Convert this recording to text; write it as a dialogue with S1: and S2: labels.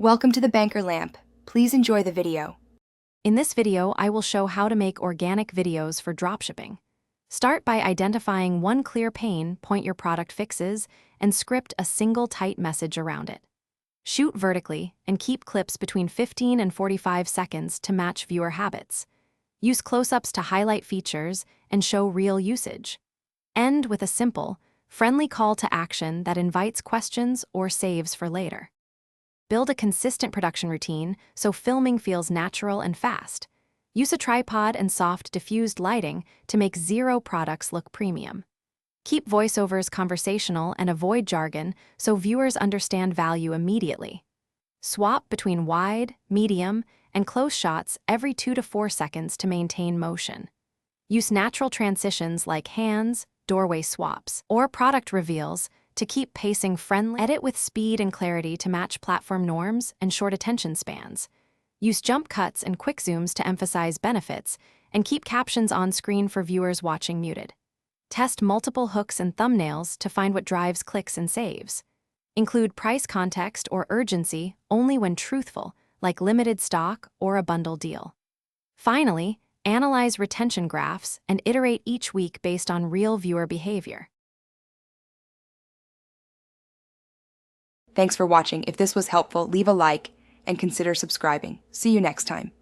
S1: Welcome to the Banker Lamp. Please enjoy the video.
S2: In this video, I will show how to make organic videos for dropshipping. Start by identifying one clear pain point your product fixes and script a single tight message around it. Shoot vertically and keep clips between 15 and 45 seconds to match viewer habits. Use close-ups to highlight features and show real usage. End with a simple, friendly call to action that invites questions or saves for later. Build a consistent production routine so filming feels natural and fast. Use a tripod and soft, diffused lighting to make zero products look premium. Keep voiceovers conversational and avoid jargon so viewers understand value immediately. Swap between wide, medium, and close shots every 2 to 4 seconds to maintain motion. Use natural transitions like hands, doorway swaps, or product reveals to keep pacing friendly. Edit with speed and clarity to match platform norms and short attention spans. Use jump cuts and quick zooms to emphasize benefits, and keep captions on screen for viewers watching muted. Test multiple hooks and thumbnails to find what drives clicks and saves. Include price context or urgency only when truthful, like limited stock or a bundle deal. Finally, analyze retention graphs and iterate each week based on real viewer behavior.
S1: Thanks for watching. If this was helpful, leave a like and consider subscribing. See you next time.